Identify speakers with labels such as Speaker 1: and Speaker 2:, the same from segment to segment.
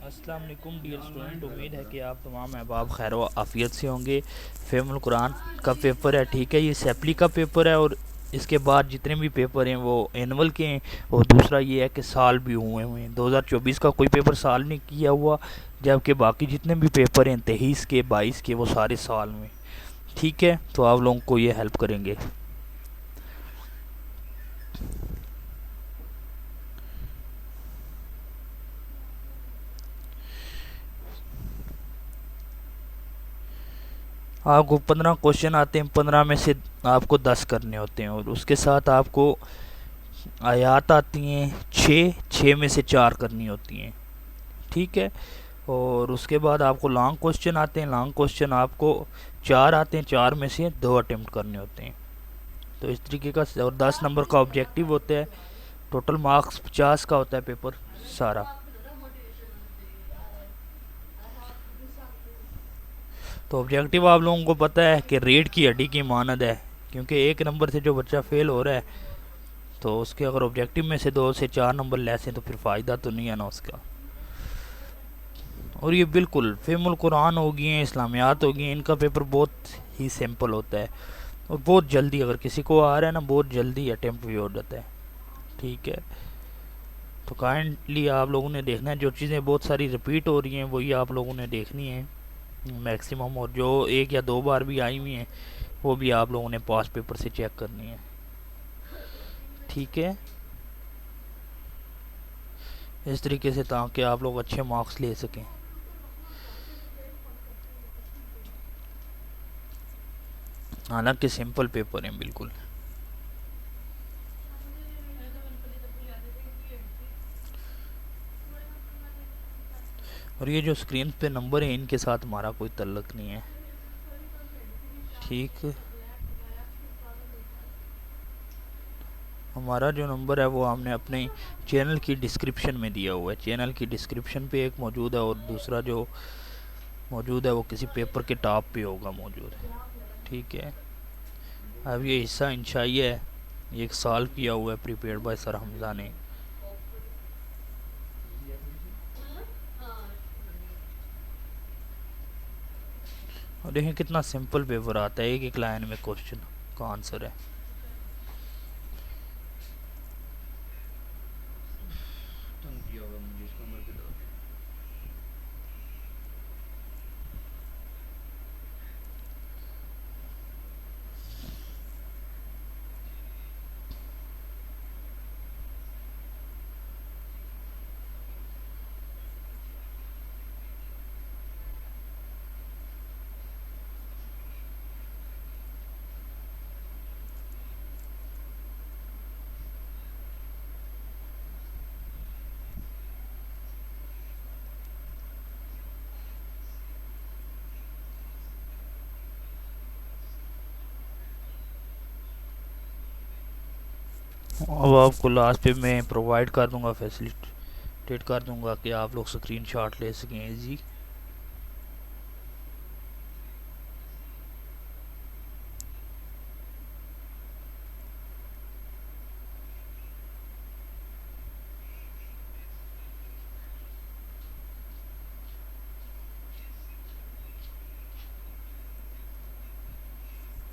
Speaker 1: अस्सलाम वालेकुम dear student, उम्मीद है कि आप तमाम अहबाब खैर व आफ़ियत से होंगे। फ़ेमुल कुरान का पेपर है, ठीक है। ये सैप्ली का पेपर है और इसके बाद जितने भी पेपर हैं वो एनुअल के हैं। और दूसरा ये है कि साल भी हुए हैं। 2024 का कोई पेपर साल नहीं किया हुआ, जबकि बाकी जितने भी पेपर हैं 23 के 22 के वो सारे साल में, ठीक है। तो आप लोगों को ये हेल्प करेंगे। आपको 15 क्वेश्चन आते हैं, 15 में से आपको 10 करने होते हैं और उसके साथ आपको आयात आती हैं 6, 6 में से 4 करनी होती हैं, ठीक है। और उसके बाद आपको लॉन्ग क्वेश्चन आते हैं, लॉन्ग क्वेश्चन आपको 4 आते हैं, 4 में से 2 अटेम्प्ट करने होते हैं। तो इस तरीके का, और 10 नंबर का ऑब्जेक्टिव होता है। टोटल मार्क्स 50 का होता है पेपर सारा। तो ऑब्जेक्टिव आप लोगों को पता है कि रेड की हड्डी की मानद है, क्योंकि एक नंबर से जो बच्चा फेल हो रहा है तो उसके अगर ऑब्जेक्टिव में से 2 से 4 नंबर लेस हैं तो फिर फ़ायदा तो नहीं है ना उसका। और ये बिल्कुल फ़ेमुल कुरान हो गई हैं, इस्लामियात हो गई हैं, इनका पेपर बहुत ही सिंपल होता है और बहुत जल्दी, अगर किसी को आ रहा है ना, बहुत जल्दी अटेम्प्ट भी हो जाता है, ठीक है। तो काइंडली आप लोगों ने देखना है, जो चीज़ें बहुत सारी रिपीट हो रही हैं वही आप लोगों ने देखनी है मैक्सिमम, और जो 1 या 2 बार भी आई हुई हैं वो भी आप लोगों ने पास पेपर से चेक करनी है, ठीक है। इस तरीके से ताकि आप लोग अच्छे मार्क्स ले सकें। हालांकि सिंपल पेपर हैं बिल्कुल। और ये जो स्क्रीन पे नंबर है इनके साथ हमारा कोई तल्लक नहीं है, ठीक। हमारा जो नंबर है वो हमने अपने चैनल की डिस्क्रिप्शन में दिया हुआ है। चैनल की डिस्क्रिप्शन पे एक मौजूद है और दूसरा जो मौजूद है वो किसी पेपर के टॉप पे होगा मौजूद, ठीक है। अब ये हिस्सा इंशाई है, 1 साल किया हुआ है प्रिपेयर्ड बाय सर हमजा ने। और देखें कितना सिंपल पेपर आता है, एक एक लाइन में क्वेश्चन का आंसर है। अब आपको लास्ट पे मैं प्रोवाइड कर दूंगा, फैसिलिटेट कर दूंगा कि आप लोग स्क्रीन शॉट ले सकें जी।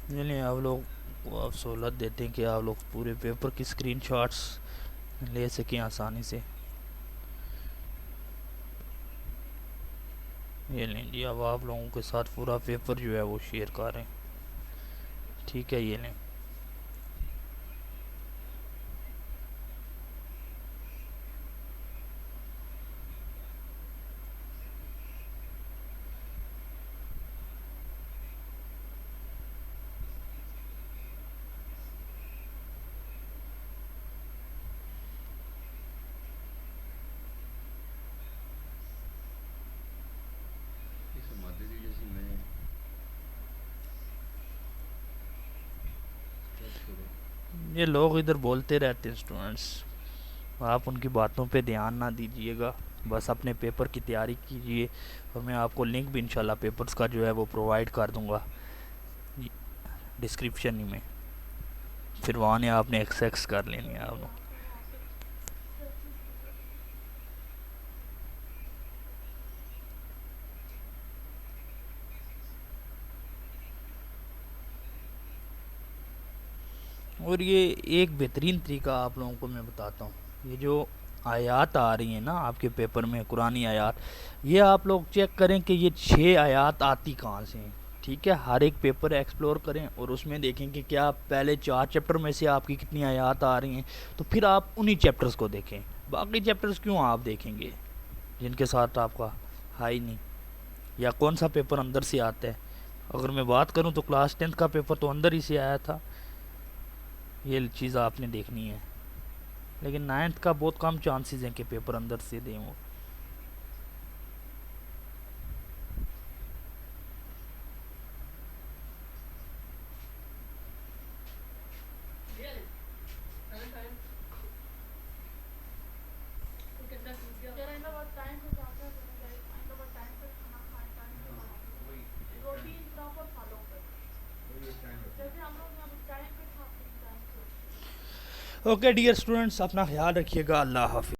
Speaker 1: नहीं, आप लोग को आप सहूलत देते हैं कि आप लोग पूरे पेपर की स्क्रीन शॉट्स ले सकें आसानी से। ये लें जी, अब आप लोगों के साथ पूरा पेपर जो है वो शेयर कर रहे हैं, ठीक है। ये लें। ये लोग इधर बोलते रहते हैं स्टूडेंट्स, आप उनकी बातों पे ध्यान ना दीजिएगा, बस अपने पेपर की तैयारी कीजिए। और मैं आपको लिंक भी इंशाल्लाह पेपर्स का जो है वो प्रोवाइड कर दूंगा डिस्क्रिप्शन में, फिर वहाँ ने आपने एक्सेस कर लेनी है आप लोग। और ये एक बेहतरीन तरीका आप लोगों को मैं बताता हूँ। ये जो आयात आ रही हैं ना आपके पेपर में, कुरानी आयात, ये आप लोग चेक करें कि ये 6 आयात आती कहाँ से हैं। ठीक है, हर एक पेपर एक्सप्लोर करें और उसमें देखें कि क्या पहले 4 चैप्टर में से आपकी कितनी आयात आ रही हैं, तो फिर आप उन्हीं चैप्टर्स को देखें। बाकी चैप्टर्स क्यों आप देखेंगे जिनके साथ आपका हाई नहीं, या कौन सा पेपर अंदर से आता है। अगर मैं बात करूं तो क्लास 10th का पेपर तो अंदर ही से आया था, ये चीज़ आपने देखनी है। लेकिन 9th का बहुत कम चांसेस हैं कि पेपर अंदर से दें वो। ओके डियर स्टूडेंट्स, अपना ख्याल रखिएगा। अल्लाह हाफिज़।